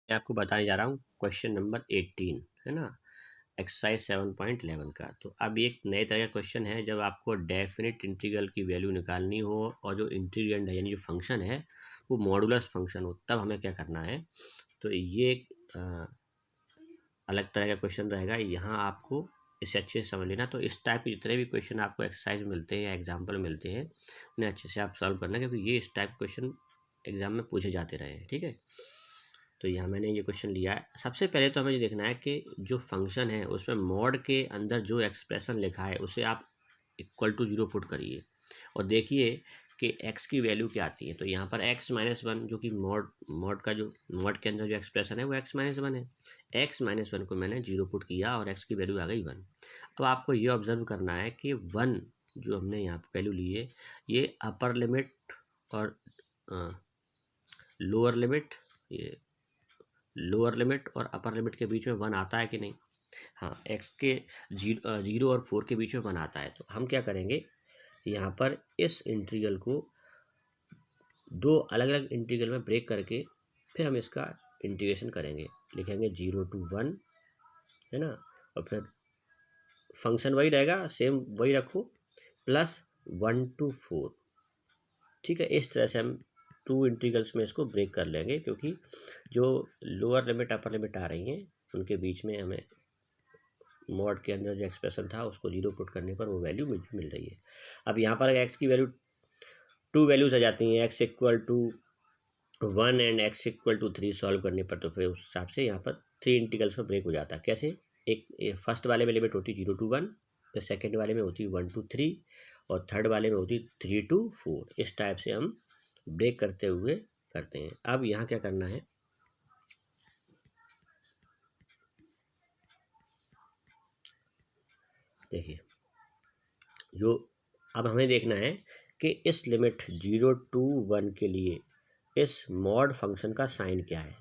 मैं आपको बताने जा रहा हूँ क्वेश्चन नंबर 18 है ना, एक्सरसाइज 7.11 का। तो अब एक नए तरह का क्वेश्चन है, जब आपको डेफिनेट इंटीग्रल की वैल्यू निकालनी हो और जो इंटीग्रेंड है यानी जो फंक्शन है वो मॉडुलस फंक्शन हो, तब हमें क्या करना है। तो ये एक अलग तरह का क्वेश्चन रहेगा। यहाँ आपको इसे अच्छे से समझ लेना। तो इस टाइप के जितने भी क्वेश्चन आपको एक्सरसाइज मिलते हैं या एग्जाम्पल मिलते हैं, उन्हें अच्छे से आप सॉल्व करना, क्योंकि ये इस टाइप क्वेश्चन एग्जाम में पूछे जाते रहे हैं। ठीक है, तो यहाँ मैंने ये क्वेश्चन लिया है। सबसे पहले तो हमें ये देखना है कि जो फंक्शन है उसमें मॉड के अंदर जो एक्सप्रेशन लिखा है उसे आप इक्वल टू 0 पुट करिए और देखिए कि x की वैल्यू क्या आती है। तो यहाँ पर x-1 जो कि मॉड का जो मॉड के अंदर जो एक्सप्रेशन है वो x-1 है। x-1 को मैंने 0 पुट किया और x की वैल्यू आ गई 1। अब आपको ये ऑब्जर्व करना है कि 1 जो हमने यहाँ पर वैल्यू ली है, ये अपर लिमिट और लोअर लिमिट, ये लोअर लिमिट और अपर लिमिट के बीच में 1 आता है कि नहीं। हाँ, x के 0 और 4 के बीच में 1 आता है। तो हम क्या करेंगे, यहाँ पर इस इंटीग्रल को दो अलग अलग इंटीग्रल में ब्रेक करके फिर हम इसका इंटीग्रेशन करेंगे। लिखेंगे 0 to 1 है ना, और फिर फंक्शन वही रहेगा, सेम वही रखो, प्लस 1 to 4। ठीक है, इस तरह से हम टू इंटीग्रल्स में इसको ब्रेक कर लेंगे, क्योंकि जो लोअर लिमिट अपर लिमिट आ रही हैं उनके बीच में हमें मॉड के अंदर जो एक्सप्रेशन था उसको 0 पुट करने पर वो वैल्यू मिल रही है। अब यहाँ पर एक्स की वैल्यू टू वैल्यूज आ जाती हैं, x equal to 1 and x equal to 3 solve करने पर, तो फिर उस हिसाब से यहाँ पर 3 इंटीग्रल्स में ब्रेक हो जाता है। कैसे, एक फर्स्ट वाले में लिमिट होती 0 to 1, फिर सेकेंड वाले में होती 1 to 3 और थर्ड वाले में होती 3 to 4। इस टाइप से हम ब्रेक करते हुए करते हैं। अब यहाँ क्या करना है, देखिए जो अब हमें देखना है कि इस लिमिट 0 to 1 के लिए इस मॉड फंक्शन का साइन क्या है।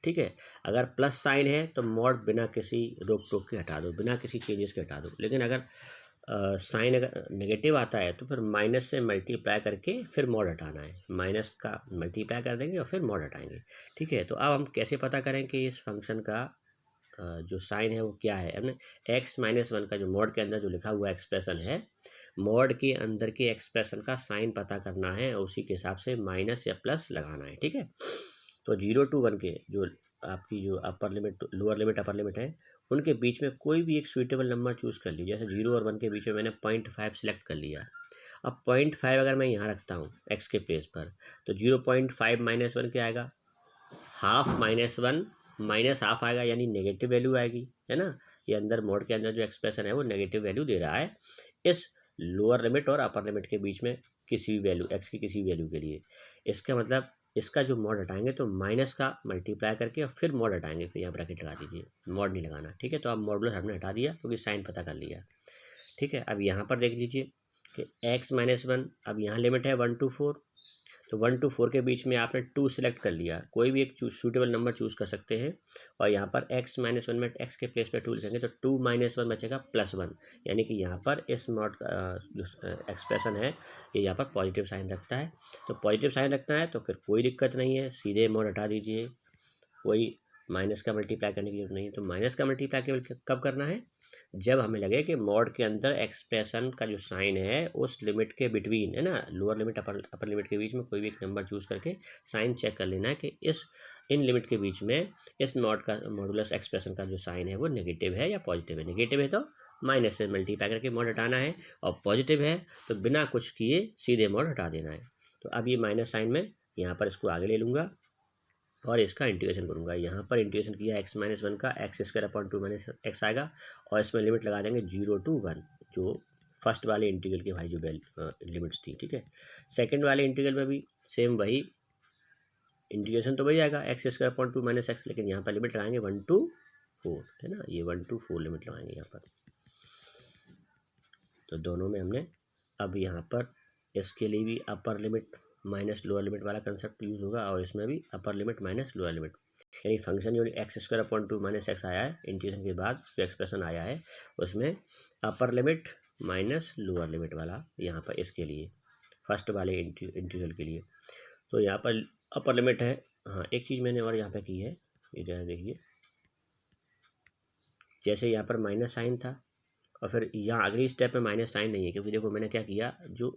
ठीक है, अगर प्लस साइन है तो मॉड बिना किसी रोक टोक के हटा दो, बिना किसी चेंजेस के हटा दो। लेकिन अगर साइन अगर नेगेटिव आता है तो फिर माइनस से मल्टीप्लाई करके फिर मॉड हटाना है। माइनस का मल्टीप्लाई कर देंगे और फिर मॉड हटाएंगे। ठीक है, तो अब हम कैसे पता करें कि इस फंक्शन का जो साइन है वो क्या है। हमने x-1 का जो मॉड के अंदर जो लिखा हुआ एक्सप्रेशन है, मॉड के अंदर के एक्सप्रेशन का साइन पता करना है और उसी के हिसाब से माइनस या प्लस लगाना है। ठीक है, तो 0 to 1 के जो आपकी जो upper limit lower limit upper limit है उनके बीच में कोई भी एक सुइटेबल नंबर चूज़ कर लीजिए। जैसे 0 और 1 के बीच में मैंने 0.5 सेलेक्ट कर लिया। अब 0.5 अगर मैं यहाँ रखता हूँ x के प्लेस पर, तो 0.5 - 1 क्या आएगा, हाफ -1 माइनस हाफ आएगा, यानी नेगेटिव वैल्यू आएगी, है ना। ये अंदर मोड के अंदर जो एक्सप्रेशन है वो नेगेटिव वैल्यू दे रहा है इस लोअर लिमिट और अपर लिमिट के बीच में किसी भी वैल्यू x की किसी वैल्यू के लिए। इसका मतलब इसका जो मॉड हटाएंगे तो माइनस का मल्टीप्लाई करके और फिर मॉड हटाएंगे, फिर यहाँ ब्रैकेट लगा दीजिए, मॉड नहीं लगाना। ठीक है, तो अब मॉडुलस हमने हटा दिया क्योंकि साइन पता कर लिया। ठीक है, अब यहाँ पर देख लीजिए कि x-1, अब यहाँ लिमिट है 1 to 4, तो 1 to 4 के बीच में आपने 2 सेलेक्ट कर लिया। कोई भी एक सूटेबल नंबर चूज़ कर सकते हैं और यहाँ पर x-1 में x के प्लेस पे 2 लिखेंगे तो 2 - 1 बचेगा +1, यानी कि यहाँ पर इस मॉड जो एक्सप्रेशन है ये यहाँ पर पॉजिटिव साइन रखता है। तो पॉजिटिव साइन रखता है तो फिर कोई दिक्कत नहीं है, सीधे मॉड हटा दीजिए, कोई माइनस का मल्टीप्लाई करने की जरूरत नहीं है। तो माइनस का मल्टीप्लाई केवल कब करना है, जब हमें लगे कि मॉड के अंदर एक्सप्रेशन का जो साइन है उस लिमिट के बिटवीन, है ना, लोअर लिमिट अपर लिमिट के बीच में कोई भी एक नंबर चूज़ करके साइन चेक कर लेना है कि इन लिमिट के बीच में इस मॉड का मॉडुलस एक्सप्रेशन का जो साइन है वो नेगेटिव है या पॉजिटिव है। नेगेटिव है तो माइनस से मल्टीप्लाई करके मॉड हटाना है, और पॉजिटिव है तो बिना कुछ किए सीधे मॉड हटा देना है। तो अब ये माइनस साइन में यहाँ पर इसको आगे ले लूँगा और इसका इंटीग्रेशन करूँगा। यहाँ पर इंटीग्रेशन किया x-1 का, x² - x आएगा और इसमें लिमिट लगा देंगे 0 to 1, जो फर्स्ट वाले इंटीग्रल की भाई जो लिमिट्स थी। ठीक है, सेकंड वाले इंटीग्रल में भी सेम वही इंटीग्रेशन तो वही आएगा x² - x, लेकिन यहाँ पर लिमिट लगाएंगे 1 to 4, है ना, ये 1 to 4 लिमिट लगाएंगे यहाँ पर। तो दोनों में हमने अब यहाँ पर इसके लिए भी upper limit minus lower limit वाला कंसेप्ट यूज़ होगा और इसमें भी upper limit minus lower limit, यानी फंक्शन जो x² - x आया है इंटीग्रेशन के बाद जो एक्सप्रेशन आया है उसमें upper limit minus lower limit वाला यहाँ पर इसके लिए फर्स्ट वाले इंटीग्रल के लिए। तो यहाँ पर अपर लिमिट है। हाँ, एक चीज़ मैंने और यहाँ पे की है, इधर देखिए, जैसे यहाँ पर माइनस साइन था और फिर यहाँ अगली स्टेप में माइनस साइन नहीं है, क्योंकि देखो मैंने क्या किया, जो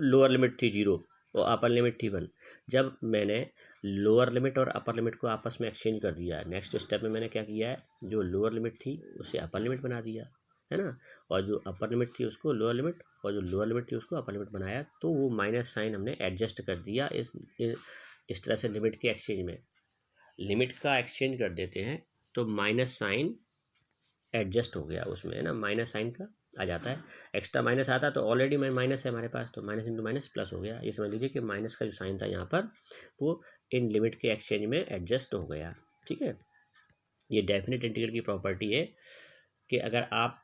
लोअर लिमिट थी 0 और अपर लिमिट थी 1, जब मैंने लोअर लिमिट और अपर लिमिट को आपस में एक्सचेंज कर दिया, नेक्स्ट स्टेप में मैंने क्या किया है, जो लोअर लिमिट थी उसे अपर लिमिट बना दिया, है ना, और जो अपर लिमिट थी उसको लोअर लिमिट, और जो लोअर लिमिट थी उसको अपर लिमिट बनाया, तो वो माइनस साइन हमने एडजस्ट कर दिया इस तरह से लिमिट के एक्सचेंज में। लिमिट का एक्सचेंज कर देते हैं तो माइनस साइन एडजस्ट हो गया उसमें, है ना, माइनस साइन का आ जाता है, एक्स्ट्रा माइनस आता तो ऑलरेडी में माइनस है हमारे पास, तो माइनस इंटू माइनस प्लस हो गया। ये समझ लीजिए कि माइनस का जो साइन था यहाँ पर वो इन लिमिट के एक्सचेंज में एडजस्ट हो गया। ठीक है, ये डेफिनेट इंटीग्रल की प्रॉपर्टी है कि अगर आप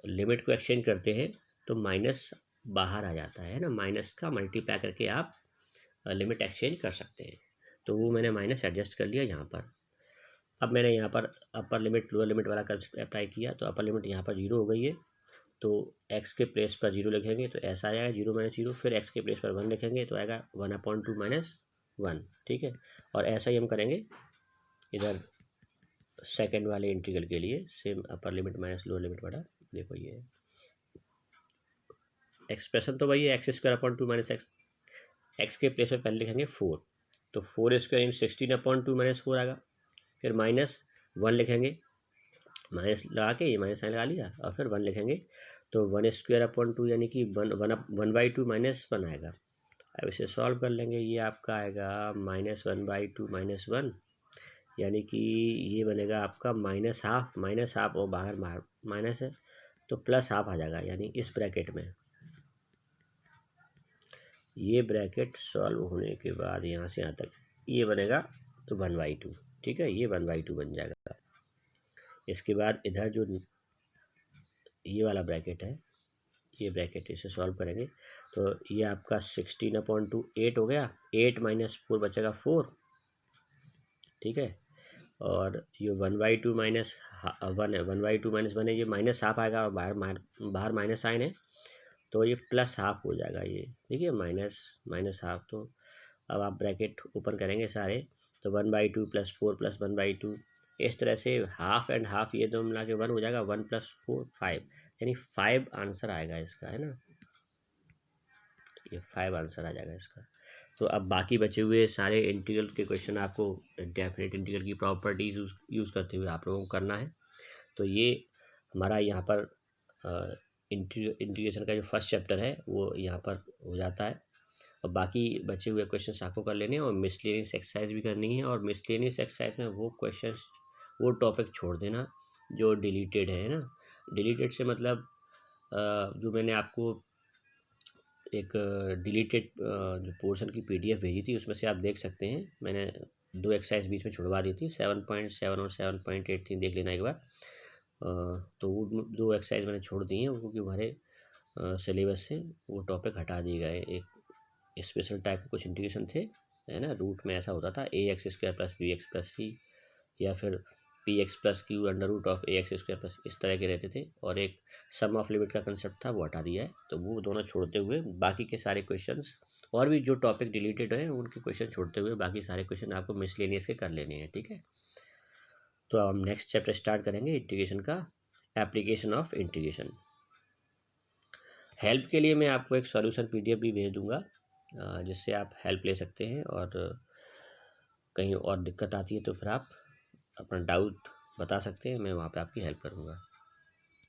लिमिट को एक्सचेंज करते हैं तो माइनस बाहर आ जाता है ना, माइनस का मल्टीप्लाई करके आप लिमिट एक्सचेंज कर सकते हैं। तो वो मैंने माइनस एडजस्ट कर लिया यहाँ पर। अब मैंने यहाँ पर अपर लिमिट लोअर लिमिट वाला कंसेप्ट अप्लाई किया, तो अपर लिमिट यहाँ पर 0 हो गई है, तो x के प्लेस पर 0 लिखेंगे तो ऐसा आएगा 0 माइनस 0, फिर x के प्लेस पर 1 लिखेंगे तो आएगा 1/2 माइनस 1। ठीक है, और ऐसा ही हम करेंगे इधर सेकंड वाले इंटीग्रल के लिए, same upper limit minus lower limit वाला। देखो ये एक्सप्रेशन तो वही है, x² माइनस x के प्लेस पर पहले लिखेंगे 4, तो 4² 16/2 माइनस 4 आएगा, फिर माइनस 1 लिखेंगे, माइनस लगा के ये माइनस साइन लगा लिया, और फिर 1 लिखेंगे तो 1² यानी कि 1/2 माइनस 1 आएगा। अब इसे सॉल्व कर लेंगे, ये आपका आएगा -1/2 माइनस 1, यानी कि ये बनेगा आपका -हाफ और बाहर माइनस है तो +हाफ आ जाएगा, यानी इस ब्रैकेट में। ये ब्रैकेट सॉल्व होने के बाद यहाँ से यहाँ तक ये बनेगा तो 1/2। ठीक है, ये 1/2 बन जाएगा। इसके बाद इधर जो ये वाला ब्रैकेट है, ये ब्रैकेट इसे सॉल्व करेंगे तो ये आपका 16/2 8 हो गया, 8 माइनस 4 बचेगा 4। ठीक है, और ये 1/2 माइनस 1 है, 1/2 माइनस 1 है, ये -हाफ आएगा और बाहर माइनस साइन है तो ये +हाफ हो जाएगा। ये देखिए माइनस हाफ, तो अब आप ब्रैकेट ओपन करेंगे सारे तो 1/2 + 4 + 1/2, इस तरह से हाफ एंड हाफ ये दोनों मिला के 1 हो जाएगा, 1 + 4 5, यानी 5 आंसर आएगा इसका, है ना, ये 5 आंसर आ जाएगा इसका। तो अब बाकी बचे हुए सारे इंटीग्रल के क्वेश्चन आपको डेफिनेट इंटीग्रल की प्रॉपर्टीज यूज़ करते हुए आप लोगों को करना है। तो ये हमारा यहाँ पर इंटीग्रेशन का जो फर्स्ट चैप्टर है वो यहाँ पर हो जाता है, और बाकी बचे हुए क्वेश्चंस आपको कर लेने हैं, और मिसलेनियस एक्सरसाइज भी करनी है, और मिसलेनियस एक्सरसाइज में वो क्वेश्चंस वो टॉपिक छोड़ देना जो डिलीटेड है ना। डिलीटेड से मतलब जो मैंने आपको एक डिलीटेड जो पोर्शन की PDF भेजी थी उसमें से आप देख सकते हैं, मैंने 2 एक्सरसाइज बीच में छुड़वा दी थी, 7.7 और 7.8 थी, देख लेना एक बार। तो वो 2 एक्सरसाइज मैंने छोड़ दी हैं, वो क्योंकि हमारे सिलेबस से वो टॉपिक हटा दिए गए। एक स्पेशल टाइप के कुछ इंटीग्रेशन थे, है ना, रूट में ऐसा होता था ax² + bx + c, या फिर px + q √ax²+, इस तरह के रहते थे, और एक सम ऑफ लिमिट का कंसेप्ट था वो हटा दिया है। तो वो दोनों छोड़ते हुए बाकी के सारे क्वेश्चंस और भी जो टॉपिक डिलीटेड हैं उनके क्वेश्चन छोड़ते हुए बाकी सारे क्वेश्चन आपको मिसलेनियस के कर लेने हैं। ठीक है, तो अब हम नेक्स्ट चैप्टर स्टार्ट करेंगे इंटीग्रेशन का, एप्लीकेशन ऑफ इंटीग्रेशन। हेल्प के लिए मैं आपको एक सॉल्यूशन PDF भी भेज दूंगा, जिससे आप हेल्प ले सकते हैं, और कहीं और दिक्कत आती है तो फिर आप अपना डाउट बता सकते हैं, मैं वहाँ पे आपकी हेल्प करूँगा।